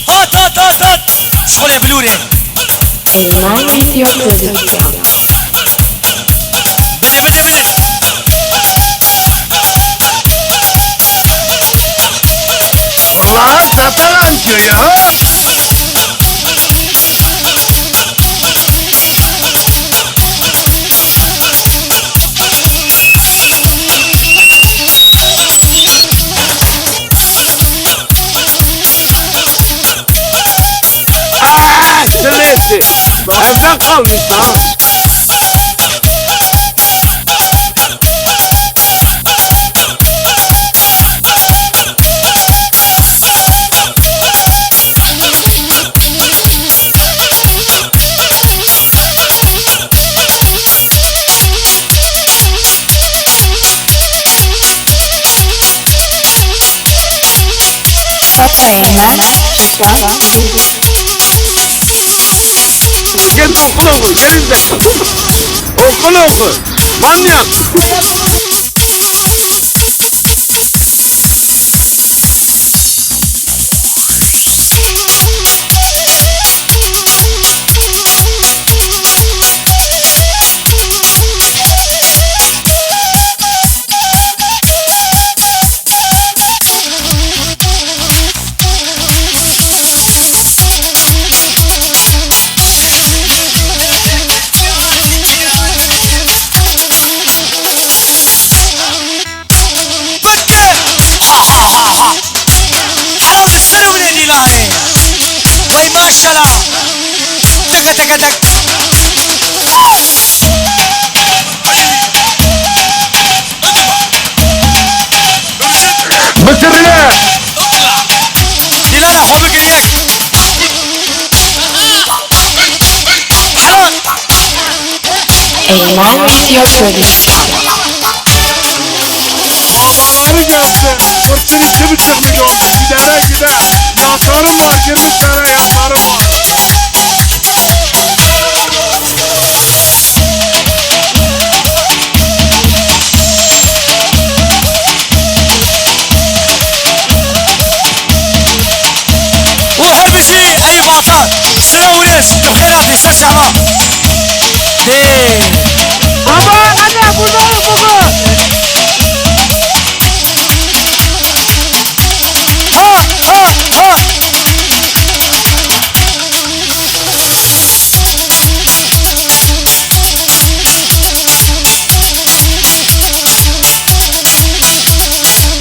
هات هات هات هات شغل بلوري الماميسيو برودكشن. بدي بدي بدي Lan tepelancı ya. Şerefsiz. Evden kalmış lan. Git okul oku, gerizekalı. Okul oku. Manyak. حلاوة السنة ولادي لاني وي ما شاء الله تك تك تك Bitirle. دلاله خوابك اليك حلال الماميسيو برودكشن. Babaları gelsin. 42,5 milyon. Gidere gider. Yatlarım var. 20 tane yatlarım var. وهربشي اي باطا سنة وناس بخيراتي سر شعبان دي Baba anne buradayım baba. ها ها ها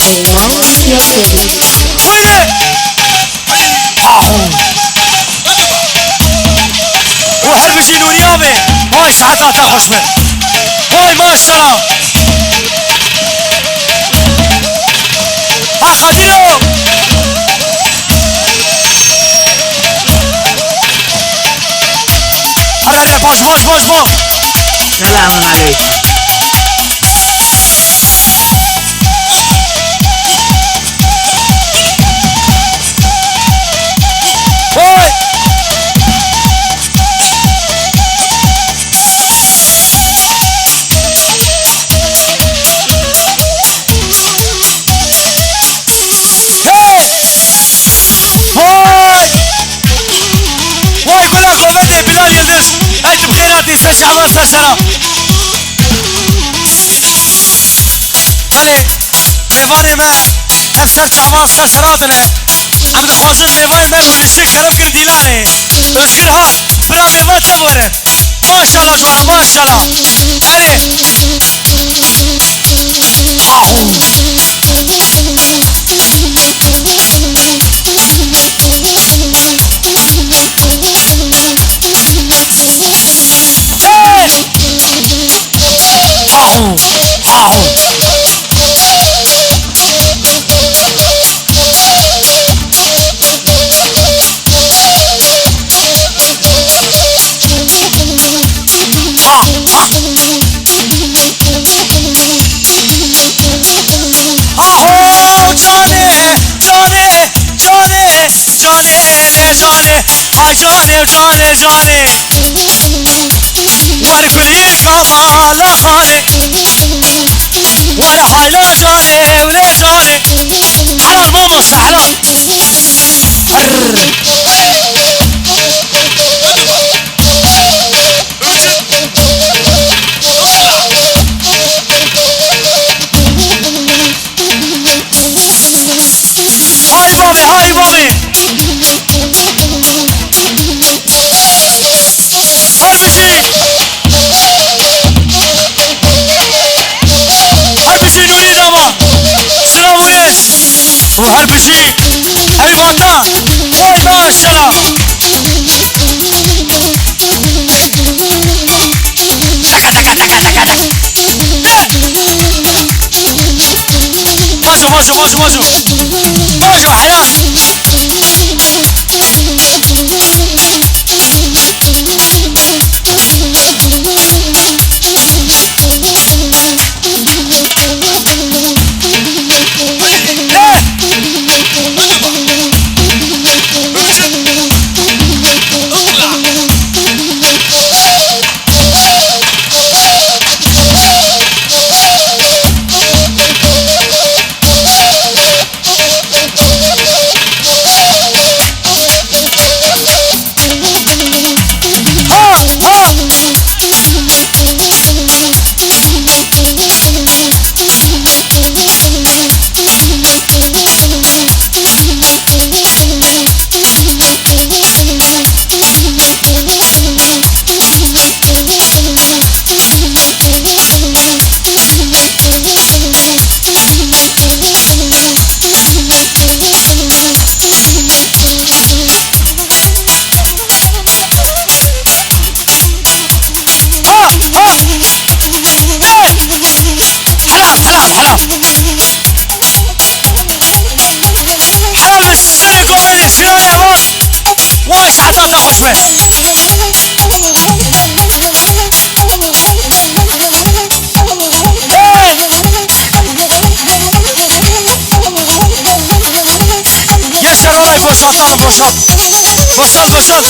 الماميسيو برودكشن. ويلي وهربشي نوريامي هاي ساعتها تاخش من هاي ما شاء الله ها خديرو هلا باش باش باش باش Selamun aleyküm. هاي هاي واي كلها خوفتي بلال يلدز انت بخيراتي سر شعبان سر سلام بله ديواني ما افسر شعبان سر سراتنا ام دخوازن ديواني ما بمشي خراب كر ديلاني اشكر هات بلا ديوان تبورن ما شاء الله جوانا ما شاء الله بله جاني جاني جاني وانا فيك على خالي وانا حالا جاني ولا جاني هربشي حبيباتا واي ما شاء الله دكا دكا دكا دكا دكا ماجو ماجو ماجو ماجو ماجو حياة واش عطاك اخوش به يشر وراي بوشال طالب بوشال بوشال بوشال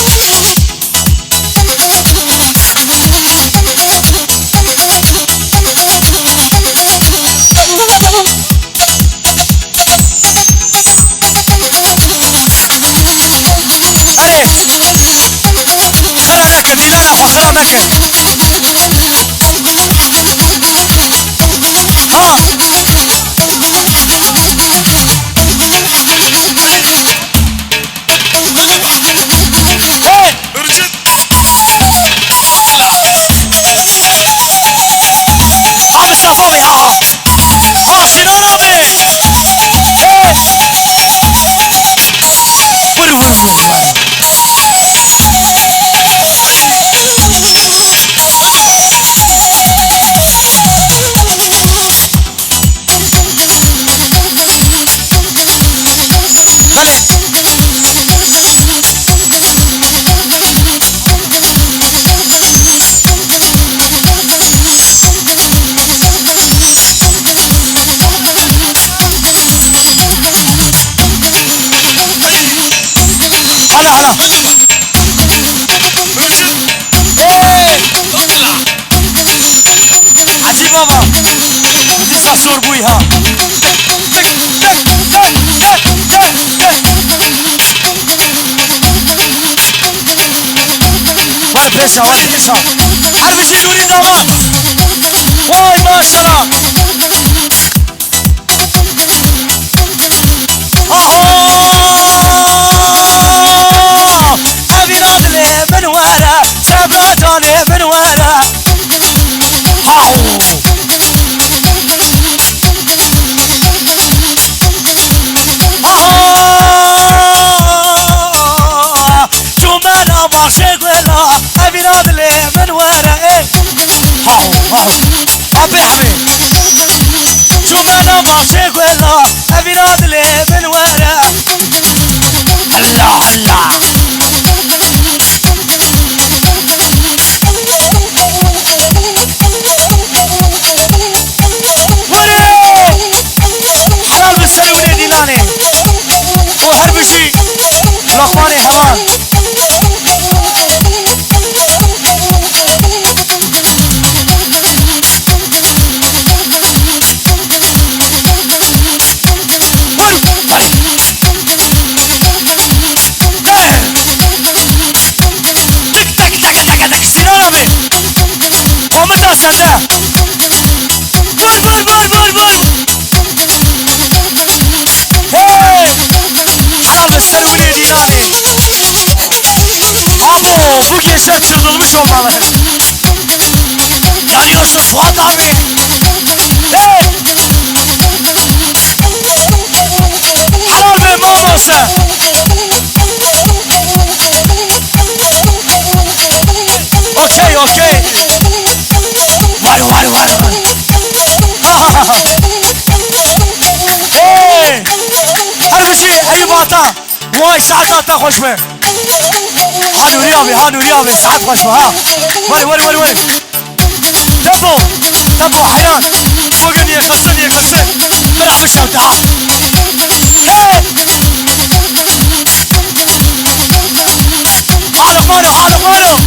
بابا لسه صور بويها ولا بيسا ولا بيسا حرب شي نوري داما واي ما شاء الله ابي نادلي من ورا سبراتوني من ورا ابي نادلي من ورا ايه هاو ابي حبيب شو ما انا ماشي ولا ابي نادلي من ورا الله الله حلال بالسلوني ديلاني وهربشي لقماني حمام ومتى سنده بول بول بول بول بول هاي حلال بالسلوني ديلاني ابو بوكي شات تظلمش والله يا يوسف وطامي هاي حلال واي ساعات تاخش به هانو رياضي ساعات خوش به ها وري تبو حيان وقن يخلصن بلعب الشوط ها حالك مالو هاهو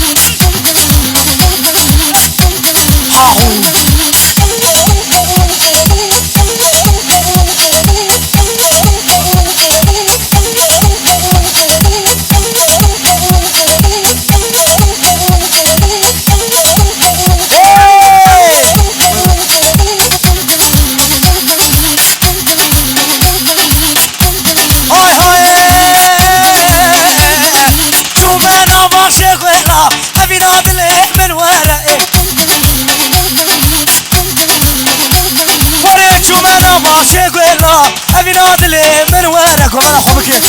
ماشي قولا أبي نادلي من وينك وأنا حبك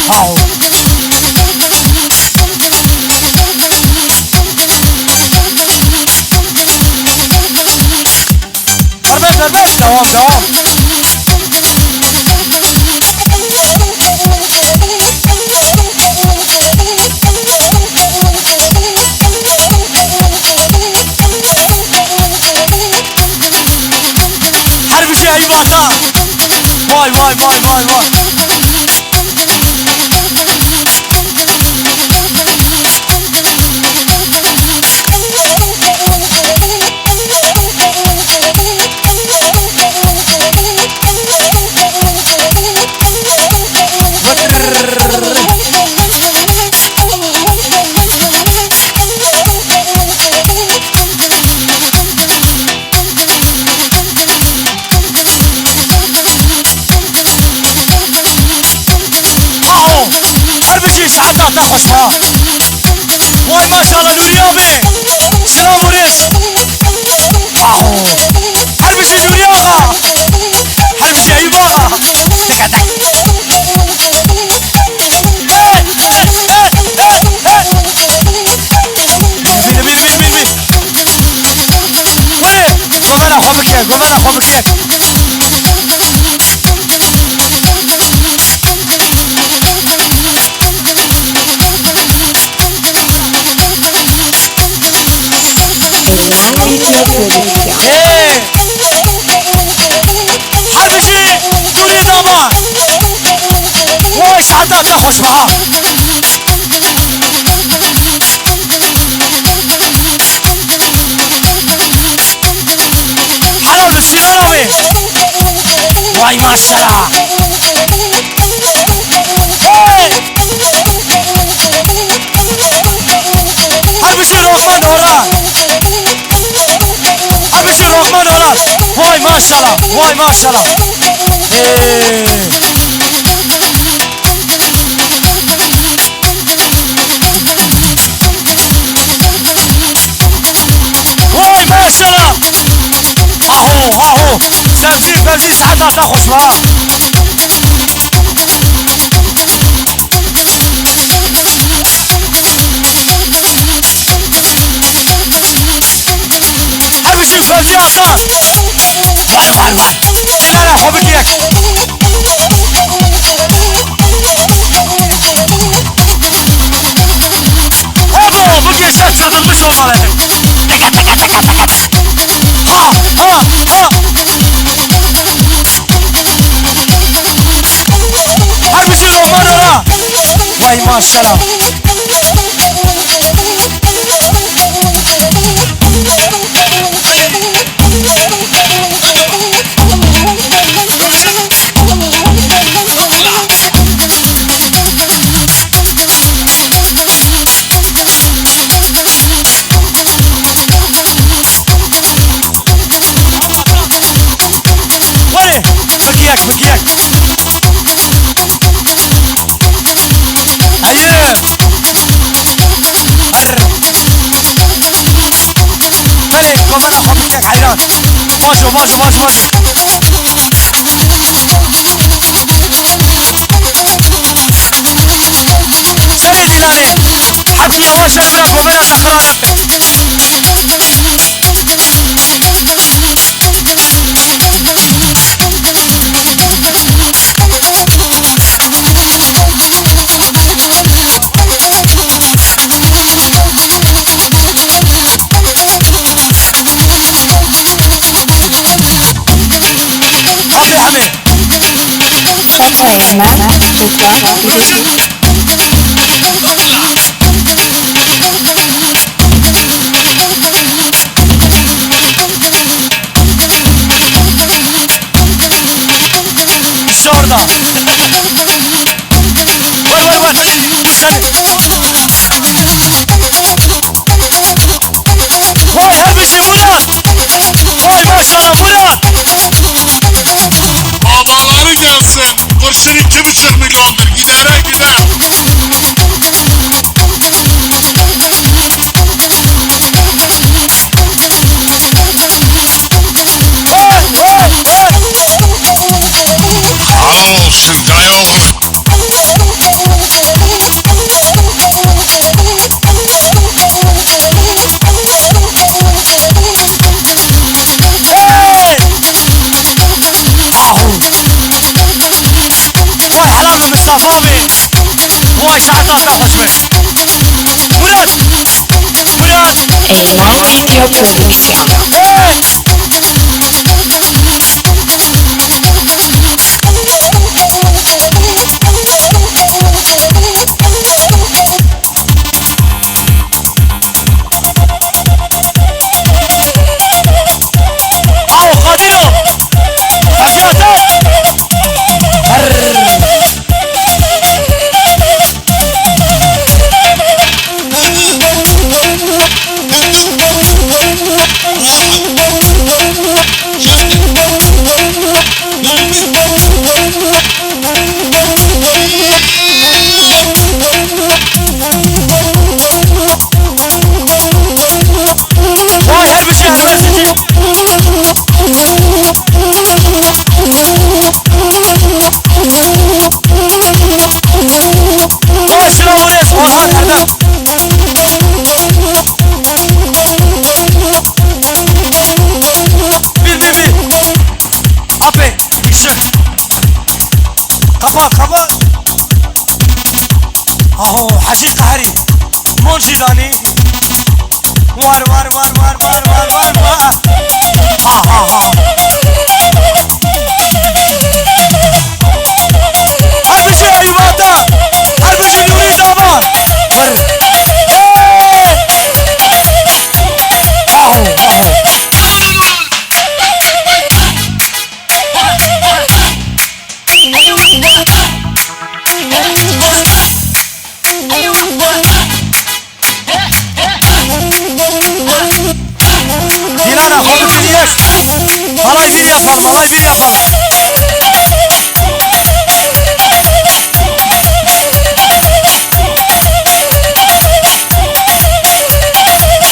هاو دربك دوام أي باتا واي ساعتها تخش بها واي ما شاء الله نوريابي سلام وريش اهو حربشي نوريابا حربشي ايبا دك مين وري قول انا خوبك حربشي دوري دابا واي ساعتها تخش بها حلاوة السيجارة واي ما الشرع حربشي الرحمن وراه حربشي الرحمن وراه واي ما شاء الله واي ما شاء الله اهو فوزي ساعتها تخش بها حربشي فوزي عصام واي لا حبك ياك هذا بقي شات المشروب عليه حربشي الرحمن وراه واي ما شاء الله بقياك ايوه بلي كمان حبيتك حيران ماشي سري دلالي حبي يا واشا برا وبلا تخرانك Eymen Türkan Stüdyo. İşte orada. Var. Sen. Vay hemşi Murat. Vay maşallah Murat. Babaları gelsin. Kurşun 2,5 milyondur. Gidere gider. Hanım olsun dayı olur. Hey! Ahu! Vay helal be Mustafa abi. Vay şarkılar hoşmuş. Murat! Murat! Eymen Video Prodüksiyon. Hey! Ahu Kadiro! Tabiata! Vay hemşi hemşi. Vay Şıravures Orhan Erdem. Bir. Ape. Işık. Kapat. Aho Hacı Kahri. Monjilani. Var. Ha. Hemşi Eyvata. Hemşi Nuri Damat. Hey! Aho. Dilara komutunu yak. Halay bir yapalım.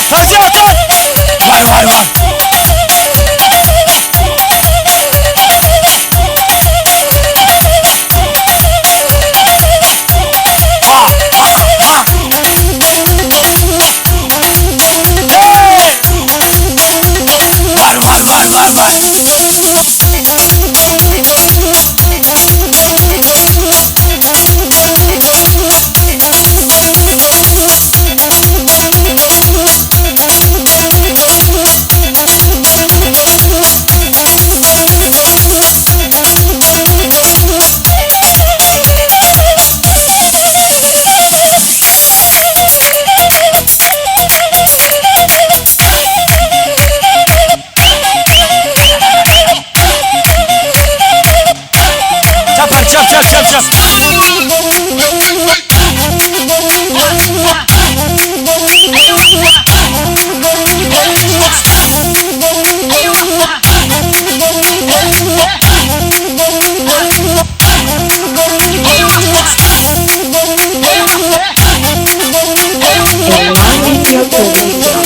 Taksi atın. Var. Ha. Hey! Var. Çap. Eymen Video Prodüksiyon.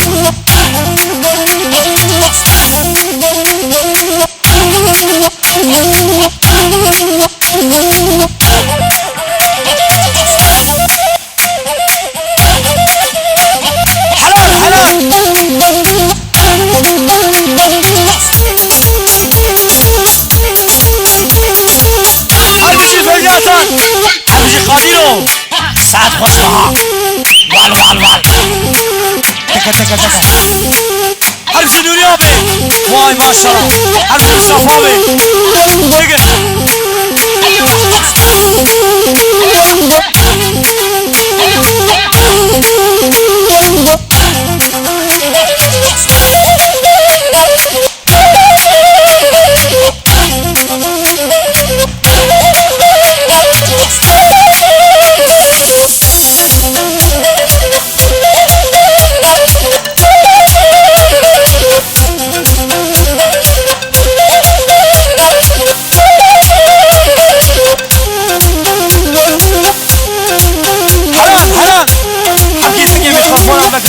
قادرو ساعت خوش بها وال تكا حرف نوري ابي واي ما شاء الله حرف صفا ابي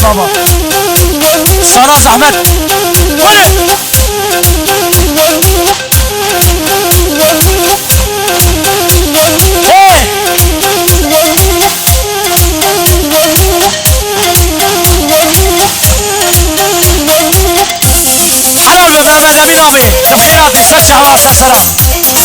بابا سراج احمد حلال بابا نبي نبي تفكيرات الشاشة حول السلام هلا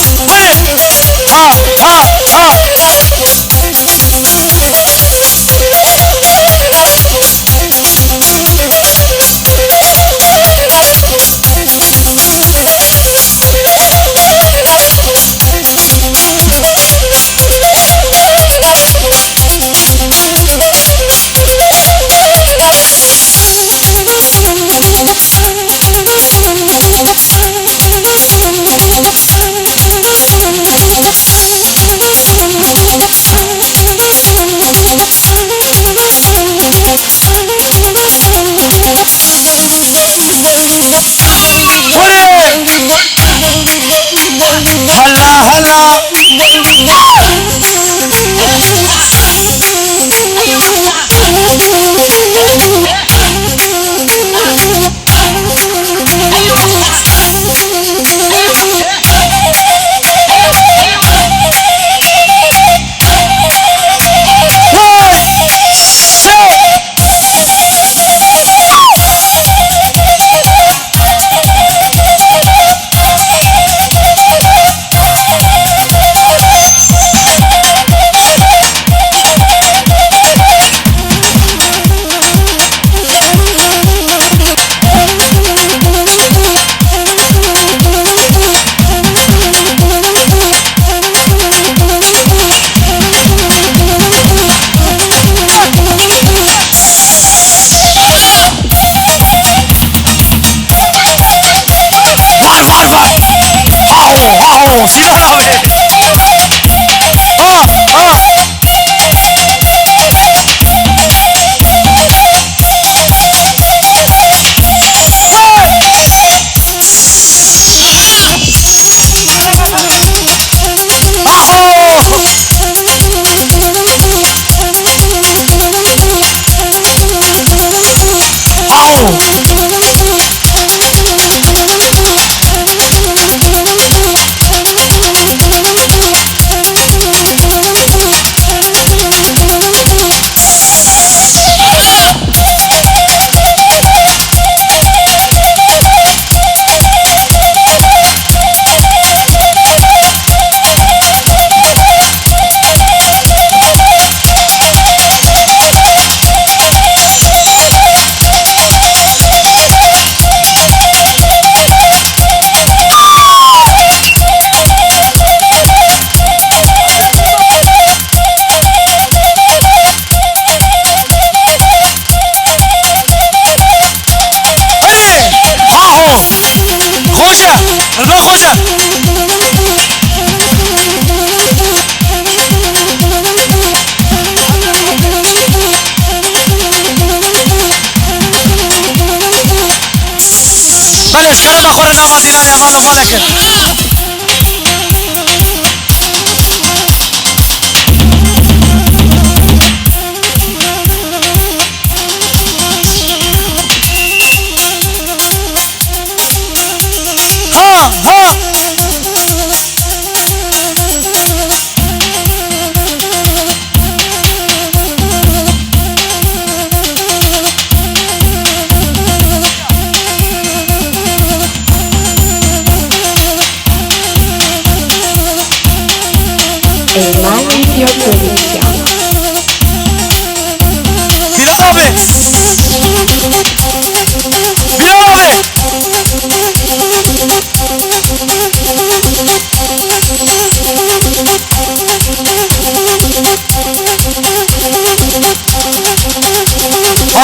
هلا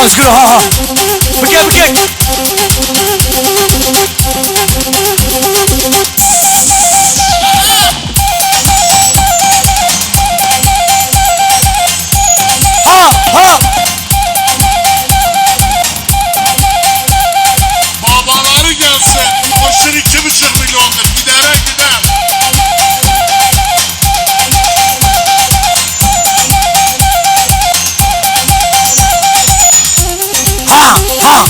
let's go ها ها بكيك بكيك ها Babaları gelse kurşun 2,5 milyondur gidere gider. ها ها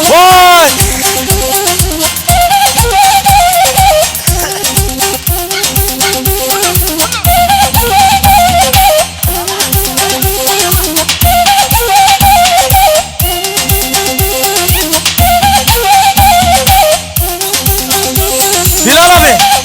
One. Bilal abi.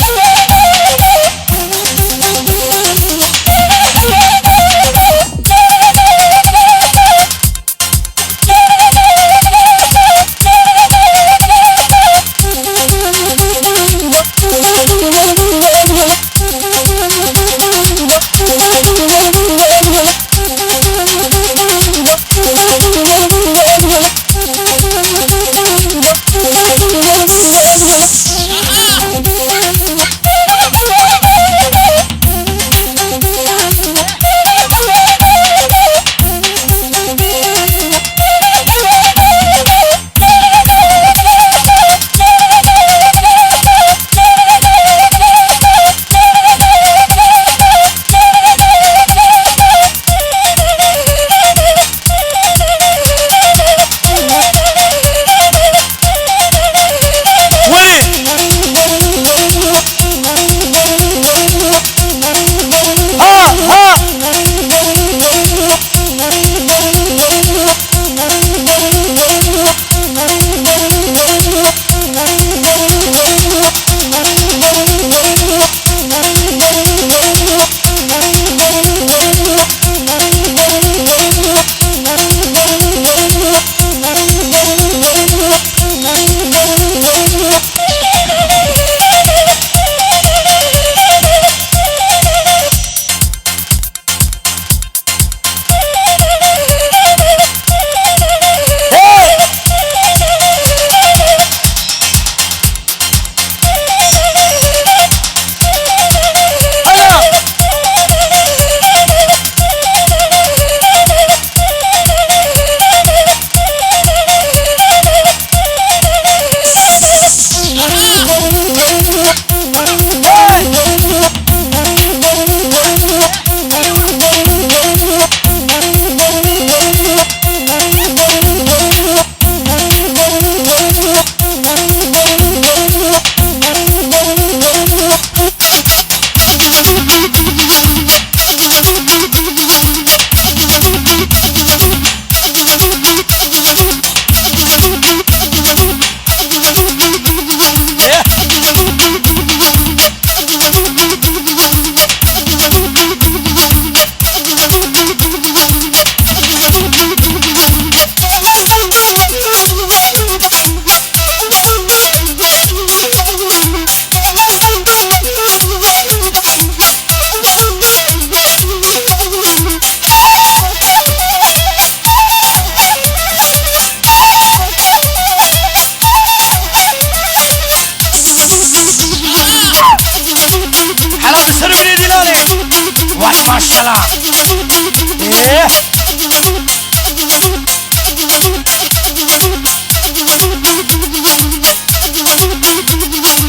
maşallah.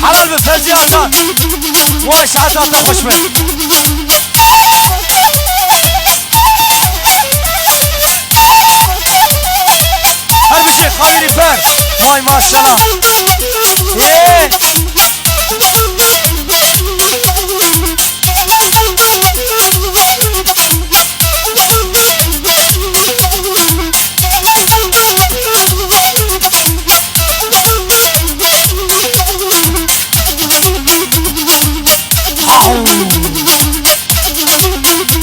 حلال بفرزي عطان واش عطان تخش من هاي بشي خميني فر واي ما شاء الله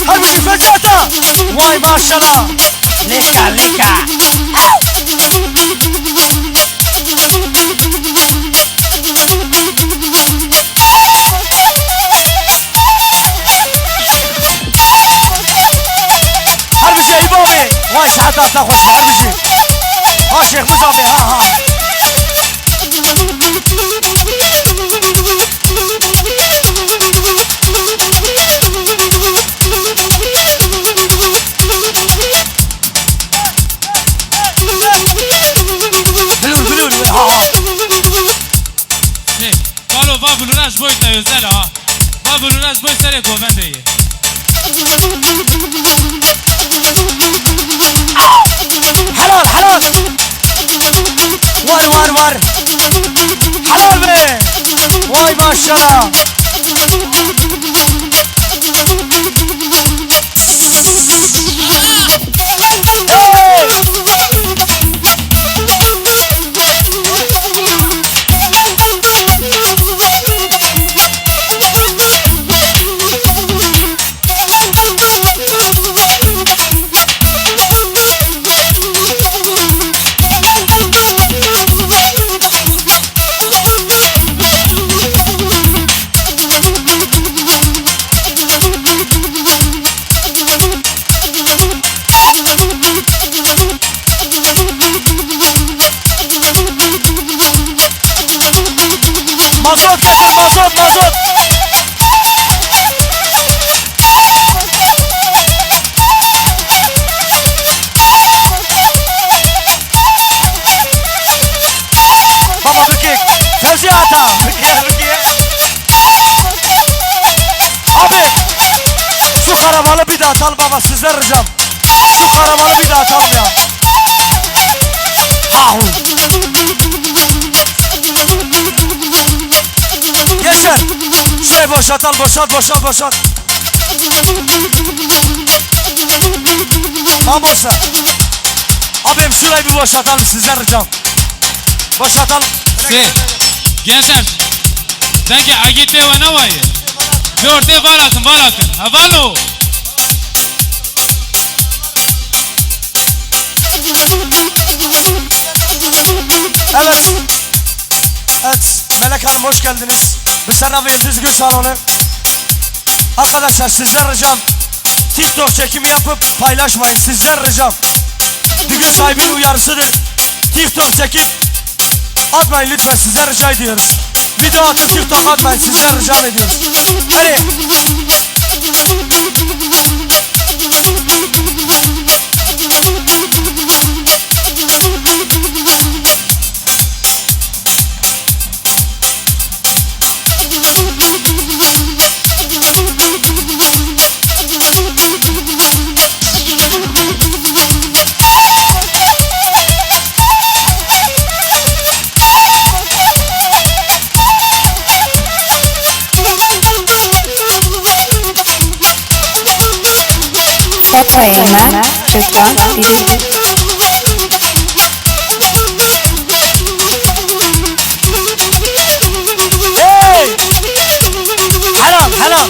هاي بشي فرزي عطان maşallah. Lika lika. هرمجي يا بابي واش حتى تاخذ هرمجي ها شيخ مزابي ها دلول ها قالوا بابلوناش بويتا يزال ها بابلوناش بويتا لك وفندي حلال حلال وار حلال بي واي ما شاء الله mazot getir mazot baba Rıkik Fevzi Ata Rıkiye abi şu karavanı bir daha atalım baba sizler ricam şu karavanı bir daha atalım ya hahu gençler şurayı boşaltalım boşalt Mamosa abim şurayı bir boşaltalım sizler ricam boşaltalım gençler sanki agite ve ne var bir ortaya valatın havalo Evet Melek Hanım hoş geldiniz Bısana ve Yıldız Gül Salonu arkadaşlar sizler ricam TikTok çekimi yapıp paylaşmayın sizler ricam düğün sahibinin uyarısıdır TikTok çekip atmayın lütfen sizler rica ediyoruz video atıp TikTok atmayın sizler rica ediyoruz hadi Papa Eymen Türkmen TV. hey helal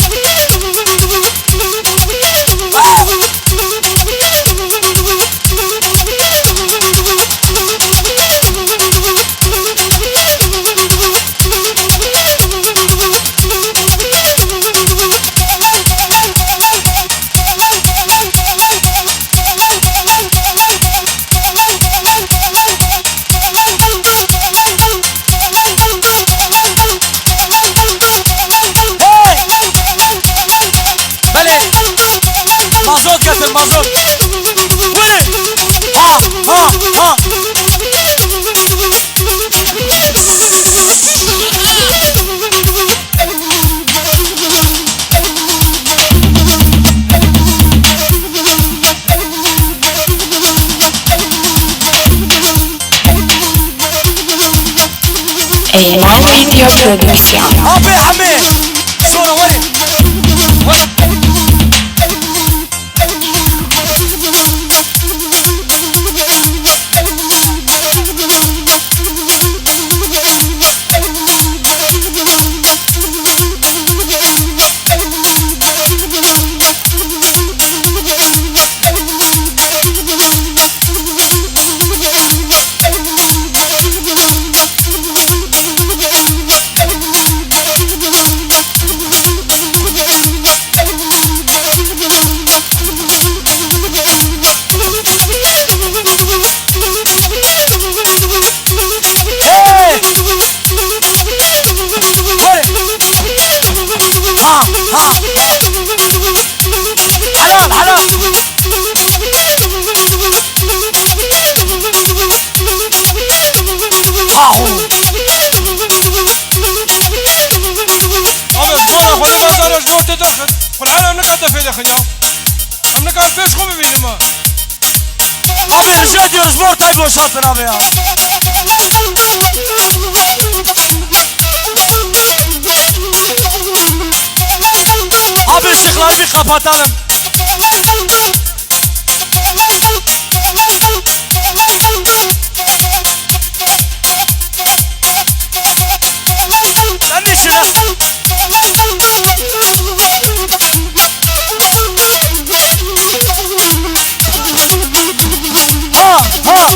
mazot getir mazot vay ha Eymen Video Prodüksiyon. abi hami sonra vay Ahu. Abi bana خودم دارش وقت داخل كل حال هم نکرده فیده خنیا هم نکرد پیش خوب ببینیم ها Abi rica ediyoruz bu ortayı boşaltın abi ya. Abi ışıkları bir kapatalım. Sen de işine. Ha ha.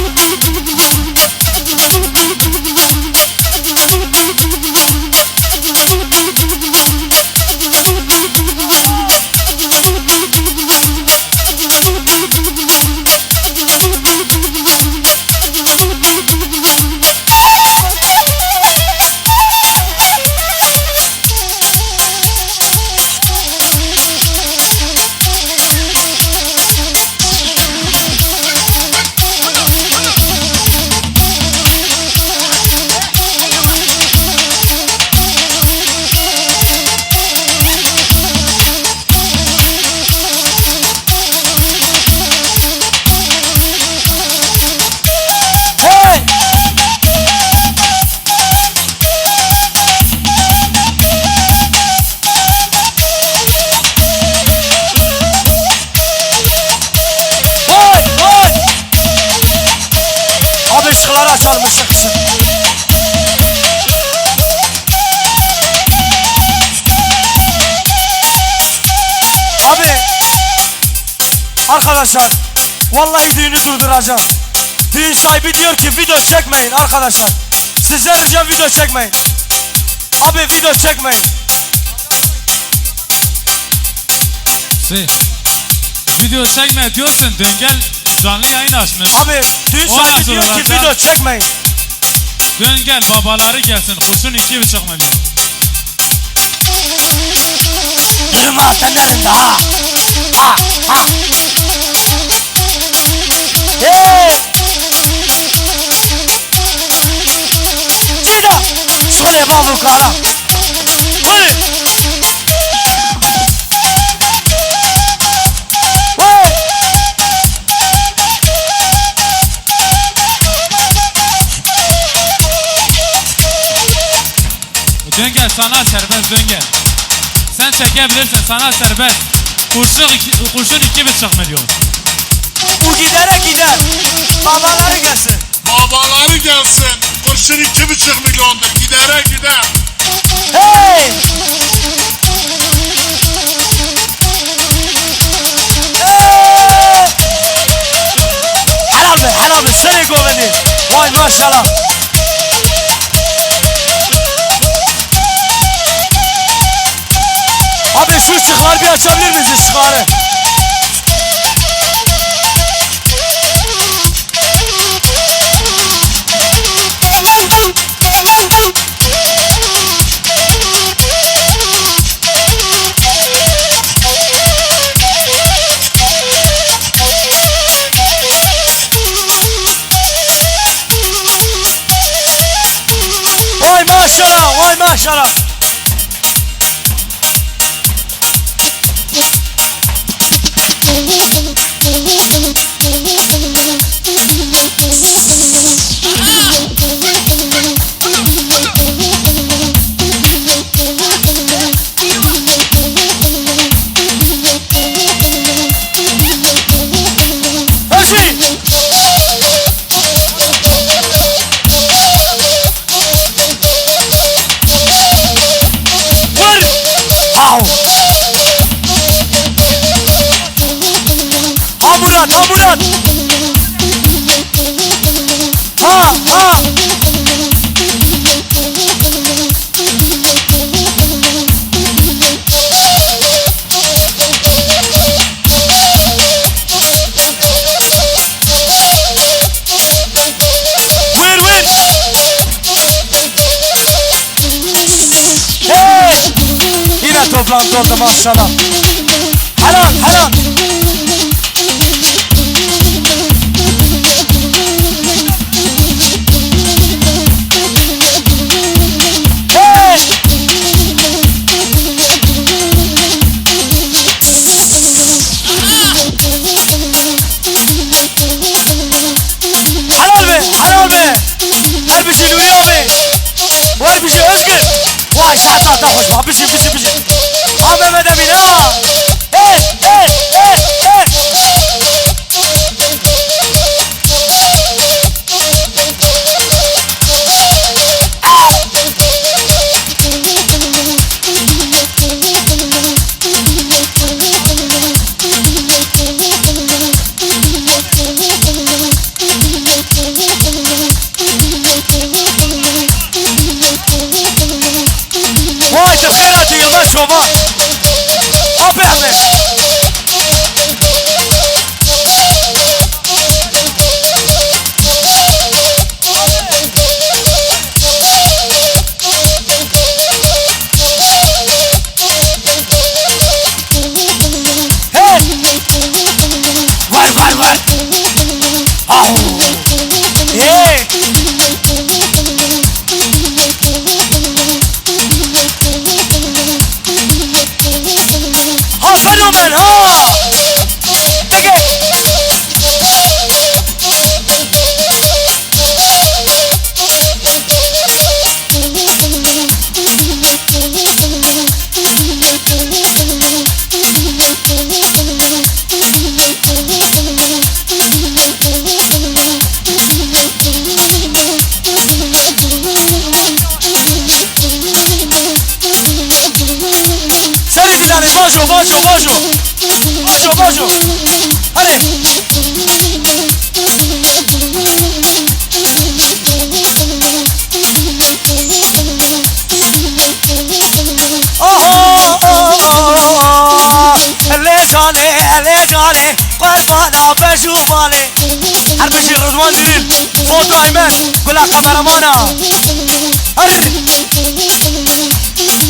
Hey! Vay vay! Abi ışıkları açalım ışık. Abi arkadaşlar vallahi düğünü durduracağım. Düğün sahibi diyor ki video çekmeyin arkadaşlar. Sizden ricam video çekmeyin. Abi video çekmeyin. Video çekme diyorsun, Döngel canlı yayın açmış. Abi düğün O sahibi nasıl diyor ki olacak? video çekmeyin. Döngel babaları gelsin, kurşun 2,5 milyon. Yürüme sen nerede ha? Ha ha. Hey! Cida! Şuraya babu kara. Hey! Hey! Döngel sana serbest, Döngel. Sen çekebilirsin, sana serbest. Kurşun 2,5 milyon. Bu gidere gider. Babaları gelsin. Babaları gelsin kurşun 2,5 milyondur gidere gider Hey! Hey! Helal be seni goveni. Vay maşallah. Abi şu ışıkları bir açabilir miyiz ışıkları? Vay maşallah, vay maşallah. Hacı! Vur! Au! Ha Murat, ha Murat! Ha, ha! Vur, vur! Hey! Yine toplantı oldu maşallah. Helal, helal! شعطة تخش بها بشي بشي بشي عم مدامينا ايه ايه ايه ايه واي تفكيراتي المشروع ما أبعمل وار أهو إيه ها فنومن ها تيجي سري زلالي باشو باشو باشو باشو باشو هلي اللي جاني قربانا بشوفاني حربشي رضوان جليل فوتو ايمن قولها كاميرامانا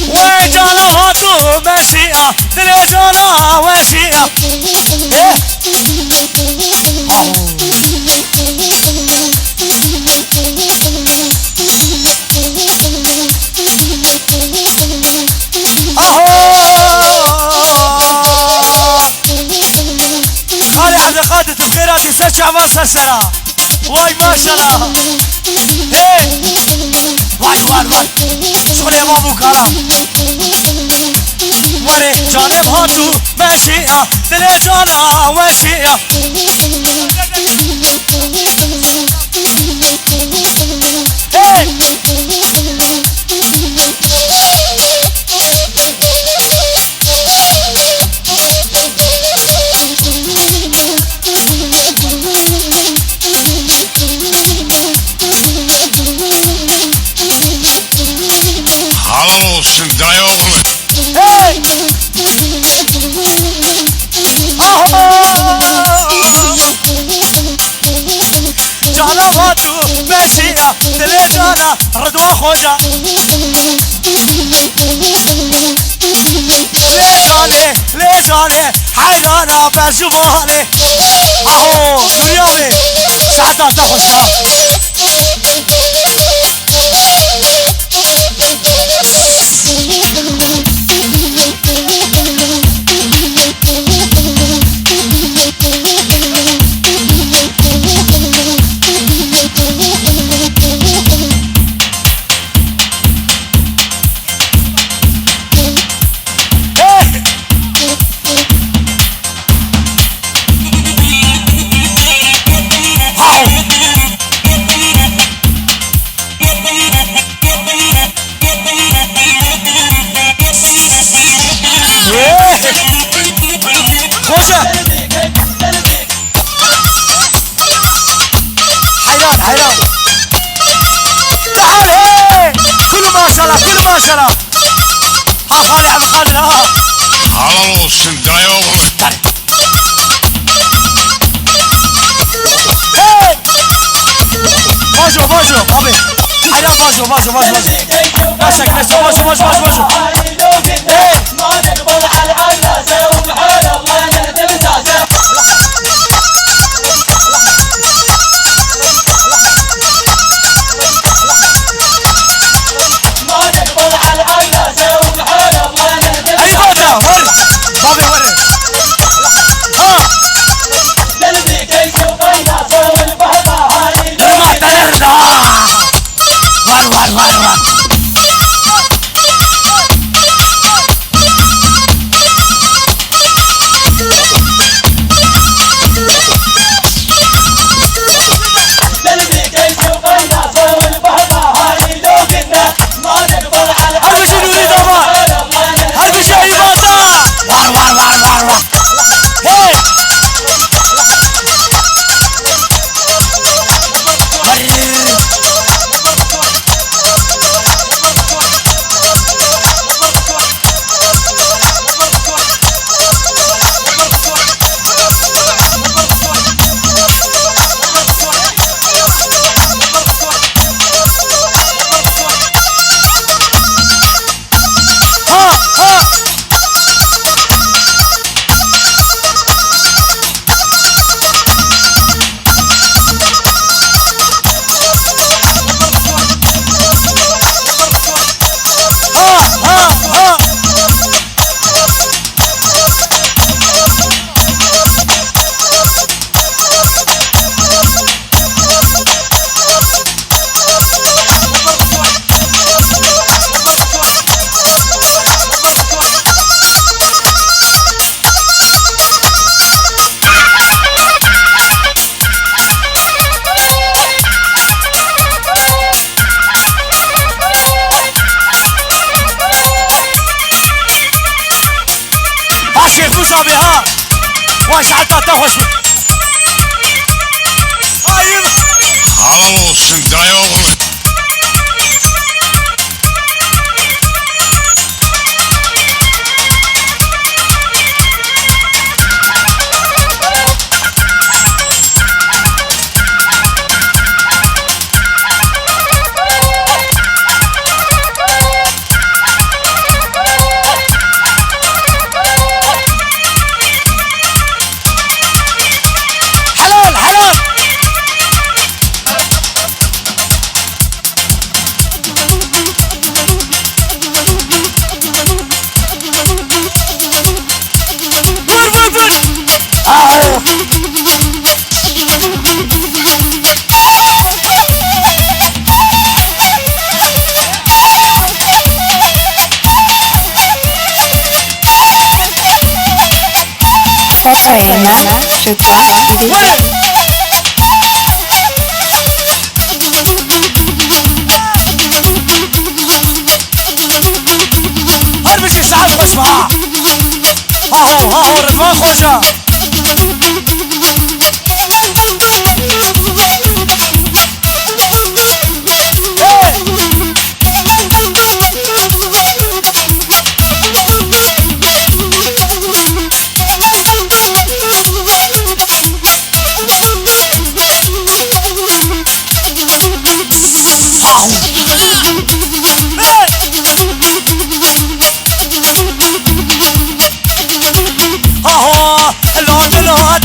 وجانا هاتو ماشية تلفزيونا واشية ايه خالي عبد القادر تفكيراتي سجع ما سلسلة واي ما شاء الله ايه واي شغل يا بابو كلام وري جانب هاتو ماشية تلفزيونا واشية ايه Hallo, Sint-Diogen. Hey! جانا واتو ماشية تليجانا رضوان خوجة ليجاني حيرانا برجباني اهو دنياوي شعطة تخشها خوجة حيران تعال هي كله ما شاء الله كله ما شاء الله ها خالي عبد القادر ها Hallo, Sint-Diogen. هي باشو بابي حيران باشو ماشك باشو ايه ما نقبل على العناسة وبحال الله نهدم ساسة ما نقبل على العناسة وبحال الله نهدم ساسة بابي وري ها قلبي كي يشوف الناس والبحبة هاي ما تنرضى وار خوش Hayır. Halal olsun dayı oğlu. Helal helal. Vur vur vur. Fotoğrafına Türkmen Prodüksiyon. Vur. هر بشي شعر خوش معاه ها هو رضوان خوجة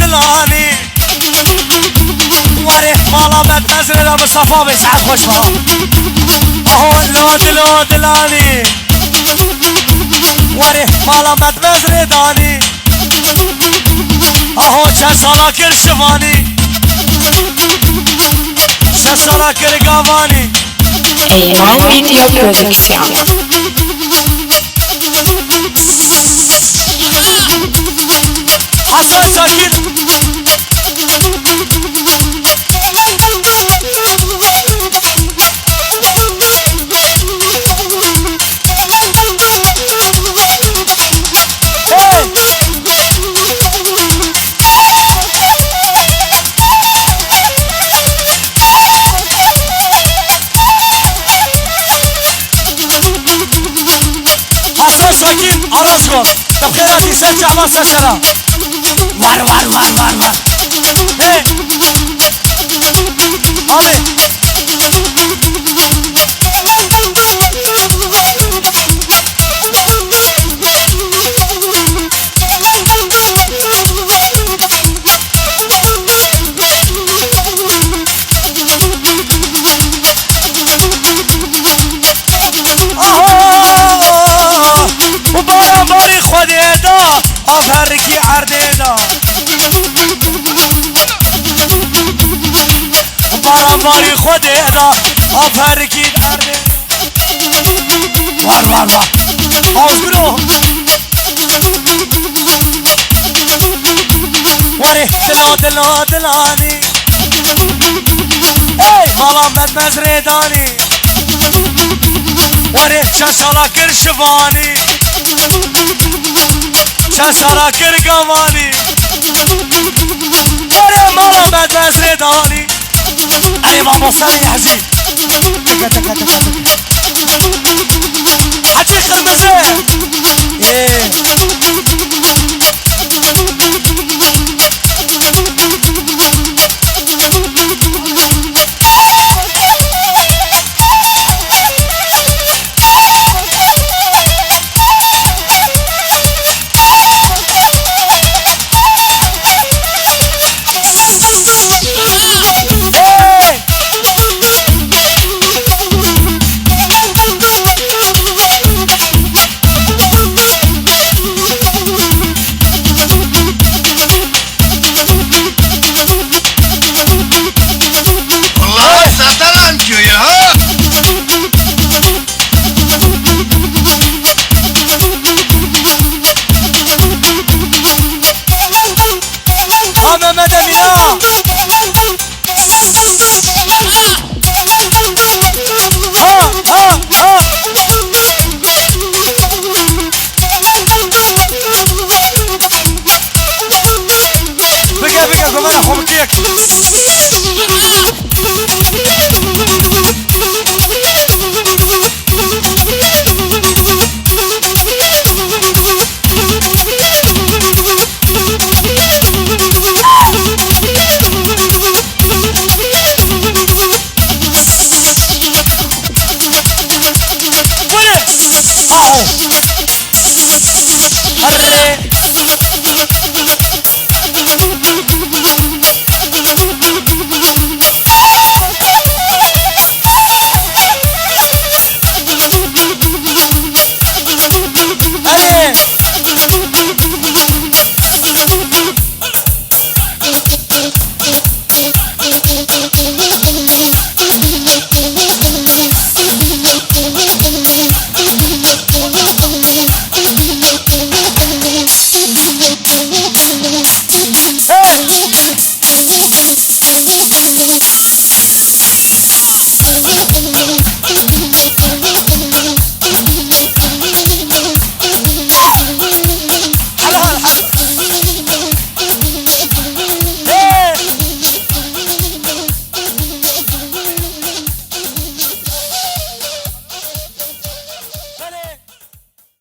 دلاني وريح مالا متنزل لو بالصفا بيسعد خوش معاه اهو لو دلاني وريح مالا متنزل داني اهو چه سالا کر شوانی چه سالا کر گاوانی Eyval Video Prodüksiyon. حسن ساكن حسن ساكن عروس کن بخیراتی سر چعبان سسرا Var. Hey! Abi! آه! وبارا باري خديدا أفركي عرديدا بارا باري خديدا أفركي عرديدا Var. أوزقلو وري دلاني اي مالا مزريداني وري شسالا كرشفاني شسالا كرقماني وري مالا مزريداني اي بابا سامي حزين